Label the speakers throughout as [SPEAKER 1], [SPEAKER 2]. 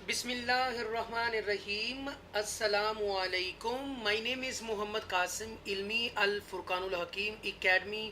[SPEAKER 1] Bismillahirrahmanirrahim. Assalamu alaikum. My name is Mohammad Qasim Ilmi Al Furqanul Hakim Academy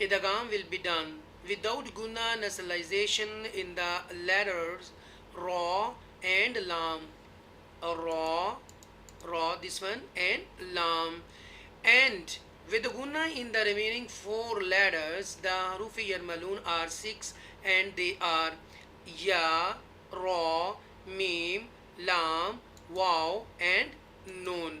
[SPEAKER 1] idgham will be done without guna nasalization in the letters ra and lam. Ra, this one, and lam, and with guna in the remaining 4 letters. The haruf yarmalun are 6, and they are ya, ra, mim, lam, waw and noon.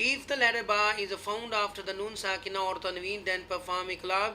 [SPEAKER 1] If the letter ba is found after the noon sakina or tanween, then perform iqlab,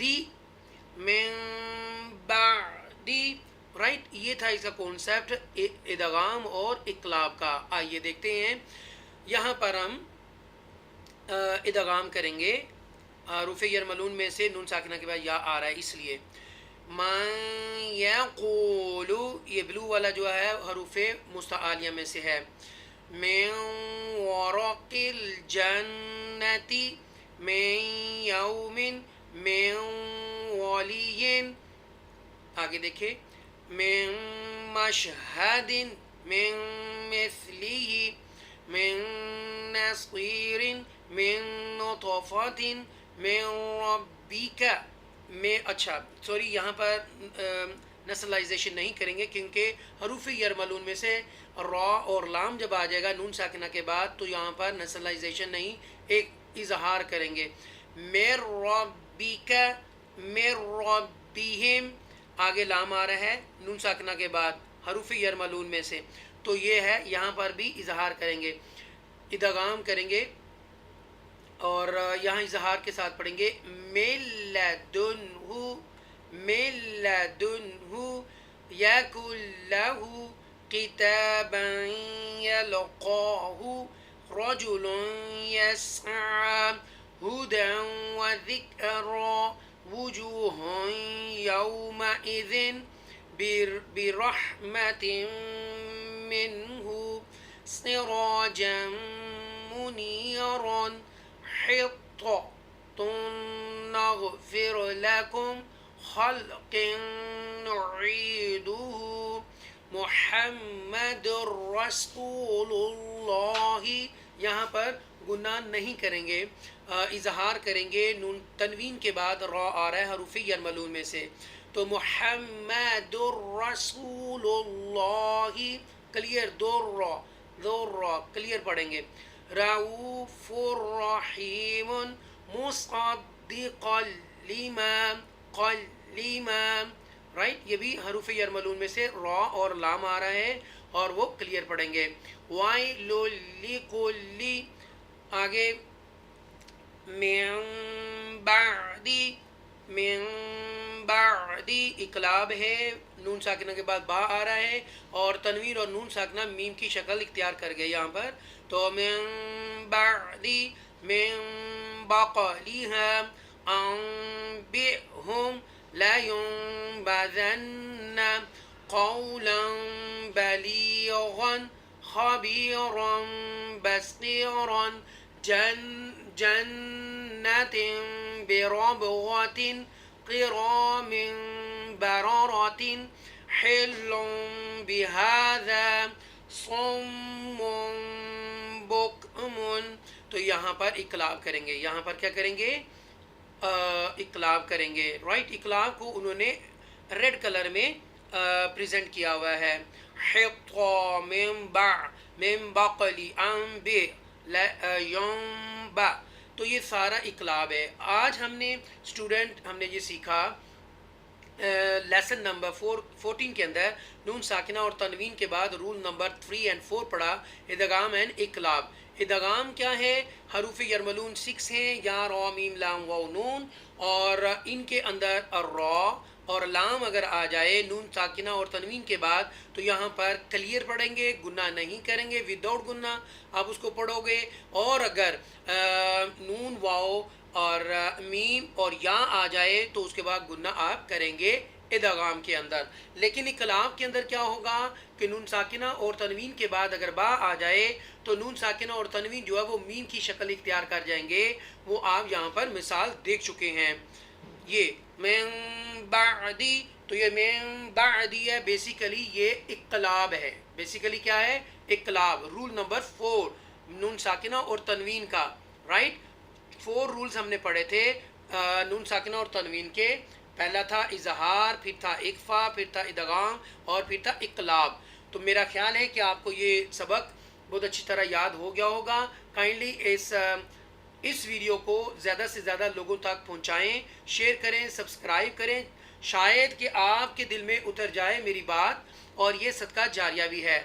[SPEAKER 1] بعدی من بعدی right. یہ تھا اس کا concept ادغام اور اقلاب کا. آئیے دیکھتے ہیں یہاں پر ہم ادغام کریں گے. حروف یرملون میں سے نون ساکنہ کے بعد یا آ رہا ہے اس لیے. من یقول یہ بلو والا جو ہے حروف مستعالیہ میں سے ہے. من ورق الجنت من یوم من ولی. آگے دیکھیں من مشہد من مثلہ من نصیر من نطفۃ من ربک میں. اچھا سوری یہاں پر نسلائزیشن نہیں کریں گے کیونکہ حروف یرملون میں سے را اور لام جب آ جائے گا نون ساکنہ کے بعد تو یہاں پر نسلائزیشن نہیں ایک اظہار کریں گے. من ربک من ربہم. آگے لام آ رہا ہے نون ساکنہ کے بعد حروف یرملون میں سے تو یہ ہے یہاں پر بھی اظہار کریں گے ادغام کریں گے اور یہاں اظہار کے ساتھ پڑھیں گے من لدنہ من لدنہ یکن لہ کتابا یلقاہ رجل یسعی ہدی وذکری وجوہ یومئذ برحمت منہ سراجا منیرا حطة نغفر لكم خلق نعيده محمد رسول اللہ. یہاں پر گناہ نہیں کریں گے اظہار کریں گے نون تنوین کے بعد را آ رہا ہے حروف یرملون میں سے تو محمد رسول اللہ کلیئر دو را کلیئر پڑھیں گے. رؤوف رحیم مصدقا لما رائٹ. یہ بھی حروف یرملون میں سے را اور لام آ رہا ہے اور وہ کلیئر پڑھیں گے. ویل لکل. آگے من بعدی اقلاب ہے نون ساکنہ کے بعد با آ رہا ہے اور تنوین اور نون ساکنہ میم کی شکل اختیار کر گئے یہاں پر تو من بعدی من بقلیہا انبئہم لا ينبذن قولا بلیغا خبیرا بصیرا جنت بربوۃ کرام بررۃ حل بہذا صم بکم. تو یہاں پر اقلاب کریں گے. یہاں پر کیا کریں گے اقلاب کریں گے رائٹ. اقلاب کو انہوں نے ریڈ کلر میں پریزنٹ کیا ہوا ہے. حطا من بقلی انبئ ینبع. تو یہ سارا اقلاب ہے. آج ہم نے اسٹوڈنٹ ہم نے یہ سیکھا لیسن نمبر 14 کے اندر نون ساکنہ اور تنوین کے بعد رول نمبر 3 اور 4 پڑھا ادغام اینڈ اقلاب. ادغام کیا ہے؟ حروف یرملون 6 ہیں یا را میم لام واو نون اور ان کے اندر را اور لام اگر آ جائے نون ساکنہ اور تنوین کے بعد تو یہاں پر کلیئر پڑھیں گے گناہ نہیں کریں گے وداؤٹ گناہ آپ اس کو پڑھو گے. اور اگر نون واو اور میم اور یا آ جائے تو اس کے بعد گناہ آپ کریں گے ادغام کے اندر. لیکن اقلاب کے اندر کیا ہوگا کہ نون ساکنہ اور تنوین کے بعد اگر با آ جائے تو نون ساکنہ اور تنوین جو ہے وہ میم کی شکل اختیار کر جائیں گے. وہ آپ یہاں پر مثال دیکھ چکے ہیں. یہ من بعدی تو یہ من بعدی ہے بیسیکلی یہ اقلاب ہے. بیسیکلی کیا ہے؟ اقلاب. رول نمبر 4 نون ساکنہ اور تنوین کا رائٹ. 4 رولز ہم نے پڑھے تھے نون ساکنہ اور تنوین کے. پہلا تھا اظہار، پھر تھا اخفا، پھر تھا ادغام اور پھر تھا اقلاب. تو میرا خیال ہے کہ آپ کو یہ سبق بہت اچھی طرح یاد ہو گیا ہوگا. کائنڈلی اس ویڈیو کو زیادہ سے زیادہ لوگوں تک پہنچائیں، شیئر کریں، سبسکرائب کریں. شاید کہ آپ کے دل میں اتر جائے میری بات اور یہ صدقہ جاریہ بھی ہے.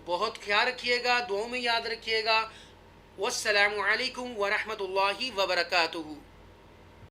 [SPEAKER 1] بہت خیال رکھیے گا، دعاؤں میں یاد رکھیے گا. والسلام علیکم ورحمۃ اللہ وبرکاتہ.